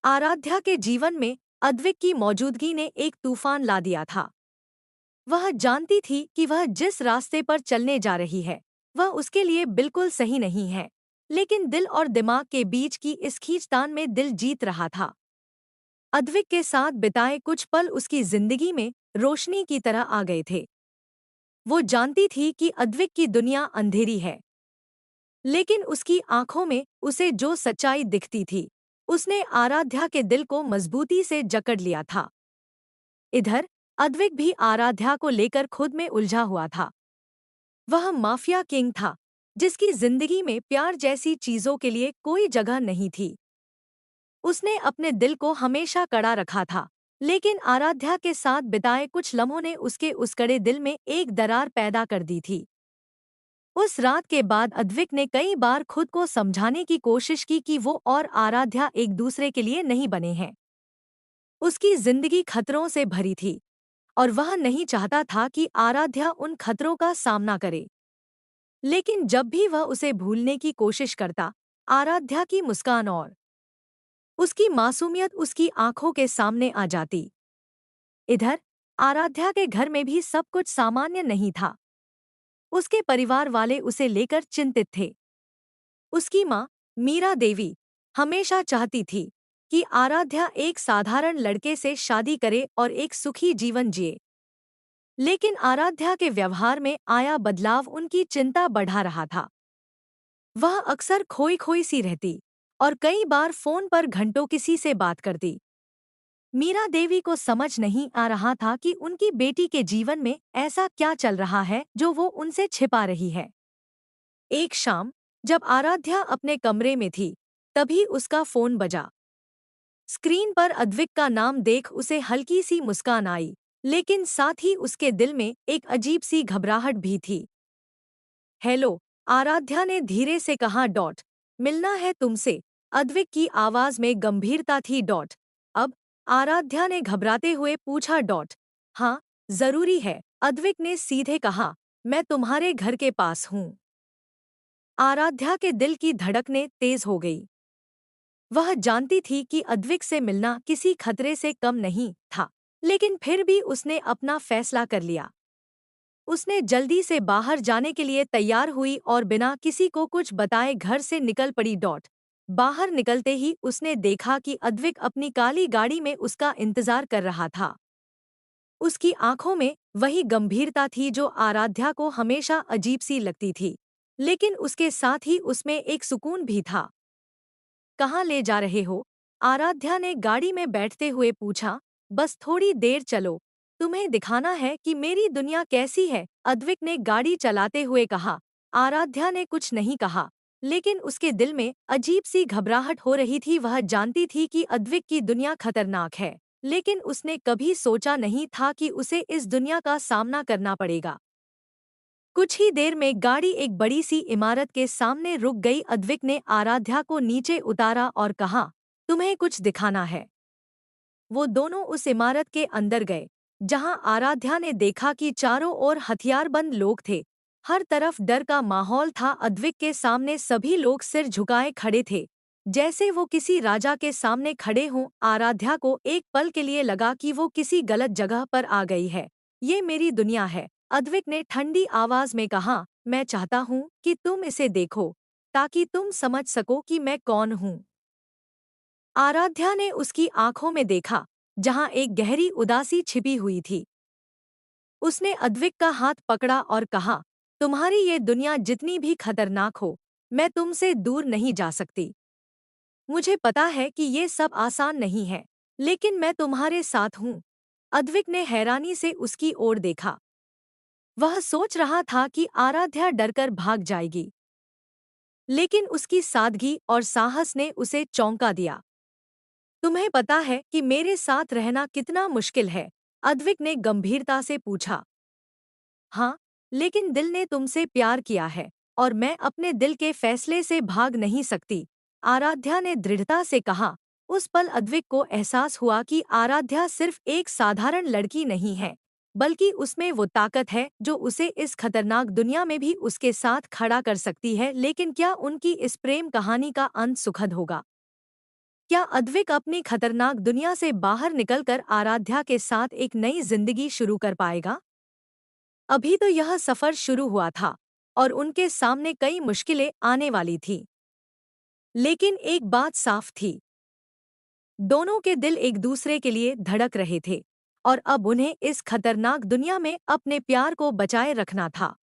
आराध्या के जीवन में अद्विक की मौजूदगी ने एक तूफान ला दिया था। वह जानती थी कि वह जिस रास्ते पर चलने जा रही है वह उसके लिए बिल्कुल सही नहीं है, लेकिन दिल और दिमाग के बीच की इस खींचतान में दिल जीत रहा था। अद्विक के साथ बिताए कुछ पल उसकी जिंदगी में रोशनी की तरह आ गए थे। वो जानती थी कि अद्विक की दुनिया अंधेरी है, लेकिन उसकी आंखों में उसे जो सच्चाई दिखती थी उसने आराध्या के दिल को मजबूती से जकड़ लिया था। इधर अद्विक भी आराध्या को लेकर खुद में उलझा हुआ था। वह माफिया किंग था जिसकी जिंदगी में प्यार जैसी चीजों के लिए कोई जगह नहीं थी। उसने अपने दिल को हमेशा कड़ा रखा था, लेकिन आराध्या के साथ बिताए कुछ लम्हों ने उसके उस कड़े दिल में एक दरार पैदा कर दी थी। उस रात के बाद अद्विक ने कई बार खुद को समझाने की कोशिश की कि वो और आराध्या एक दूसरे के लिए नहीं बने हैं। उसकी जिंदगी खतरों से भरी थी और वह नहीं चाहता था कि आराध्या उन खतरों का सामना करे। लेकिन जब भी वह उसे भूलने की कोशिश करता, आराध्या की मुस्कान और उसकी मासूमियत उसकी आंखों के सामने आ जाती। इधर आराध्या के घर में भी सब कुछ सामान्य नहीं था। उसके परिवार वाले उसे लेकर चिंतित थे। उसकी माँ, मीरा देवी, हमेशा चाहती थी कि आराध्या एक साधारण लड़के से शादी करे और एक सुखी जीवन जिए। लेकिन आराध्या के व्यवहार में आया बदलाव उनकी चिंता बढ़ा रहा था। वह अक्सर खोई खोई सी रहती और कई बार फोन पर घंटों किसी से बात करती। मीरा देवी को समझ नहीं आ रहा था कि उनकी बेटी के जीवन में ऐसा क्या चल रहा है जो वो उनसे छिपा रही है। एक शाम जब आराध्या अपने कमरे में थी, तभी उसका फोन बजा। स्क्रीन पर अद्विक का नाम देख उसे हल्की सी मुस्कान आई, लेकिन साथ ही उसके दिल में एक अजीब सी घबराहट भी थी। हेलो, आराध्या ने धीरे से कहा। मिलना है तुमसे। अद्विक की आवाज में गंभीरता थी। अब आराध्या ने घबराते हुए पूछा। हाँ, जरूरी है, अद्विक ने सीधे कहा। मैं तुम्हारे घर के पास हूँ। आराध्या के दिल की धड़कनें तेज हो गई। वह जानती थी कि अद्विक से मिलना किसी खतरे से कम नहीं था, लेकिन फिर भी उसने अपना फैसला कर लिया। उसने जल्दी से बाहर जाने के लिए तैयार हुई और बिना किसी को कुछ बताए घर से निकल पड़ी। बाहर निकलते ही उसने देखा कि अद्विक अपनी काली गाड़ी में उसका इंतजार कर रहा था। उसकी आंखों में वही गंभीरता थी जो आराध्या को हमेशा अजीब सी लगती थी, लेकिन उसके साथ ही उसमें एक सुकून भी था। कहाँ ले जा रहे हो? आराध्या ने गाड़ी में बैठते हुए पूछा। बस थोड़ी देर चलो, तुम्हें दिखाना है कि मेरी दुनिया कैसी है, अद्विक ने गाड़ी चलाते हुए कहा। आराध्या ने कुछ नहीं कहा, लेकिन उसके दिल में अजीब सी घबराहट हो रही थी। वह जानती थी कि अद्विक की दुनिया खतरनाक है, लेकिन उसने कभी सोचा नहीं था कि उसे इस दुनिया का सामना करना पड़ेगा। कुछ ही देर में गाड़ी एक बड़ी सी इमारत के सामने रुक गई। अद्विक ने आराध्या को नीचे उतारा और कहा, तुम्हें कुछ दिखाना है। वो दोनों उस इमारत के अंदर गए, जहां आराध्या ने देखा कि चारों ओर हथियारबंद लोग थे। हर तरफ डर का माहौल था। अद्विक के सामने सभी लोग सिर झुकाए खड़े थे, जैसे वो किसी राजा के सामने खड़े हों। आराध्या को एक पल के लिए लगा कि वो किसी गलत जगह पर आ गई है। ये मेरी दुनिया है, अद्विक ने ठंडी आवाज में कहा। मैं चाहता हूँ कि तुम इसे देखो, ताकि तुम समझ सको कि मैं कौन हूँ। आराध्या ने उसकी आंखों में देखा, जहां एक गहरी उदासी छिपी हुई थी। उसने अद्विक का हाथ पकड़ा और कहा, तुम्हारी ये दुनिया जितनी भी खतरनाक हो, मैं तुमसे दूर नहीं जा सकती। मुझे पता है कि ये सब आसान नहीं है, लेकिन मैं तुम्हारे साथ हूँ। अद्विक ने हैरानी से उसकी ओर देखा। वह सोच रहा था कि आराध्या डरकर भाग जाएगी, लेकिन उसकी सादगी और साहस ने उसे चौंका दिया। तुम्हें पता है कि मेरे साथ रहना कितना मुश्किल है? अद्विक ने गंभीरता से पूछा। हाँ, लेकिन दिल ने तुमसे प्यार किया है और मैं अपने दिल के फैसले से भाग नहीं सकती, आराध्या ने दृढ़ता से कहा। उस पल अद्विक को एहसास हुआ कि आराध्या सिर्फ एक साधारण लड़की नहीं है, बल्कि उसमें वो ताकत है जो उसे इस खतरनाक दुनिया में भी उसके साथ खड़ा कर सकती है। लेकिन क्या उनकी इस प्रेम कहानी का अंत सुखद होगा? क्या अद्विक अपनी खतरनाक दुनिया से बाहर निकलकर आराध्या के साथ एक नई जिंदगी शुरू कर पाएगा? अभी तो यह सफर शुरू हुआ था और उनके सामने कई मुश्किलें आने वाली थी। लेकिन एक बात साफ थी, दोनों के दिल एक दूसरे के लिए धड़क रहे थे और अब उन्हें इस खतरनाक दुनिया में अपने प्यार को बचाए रखना था।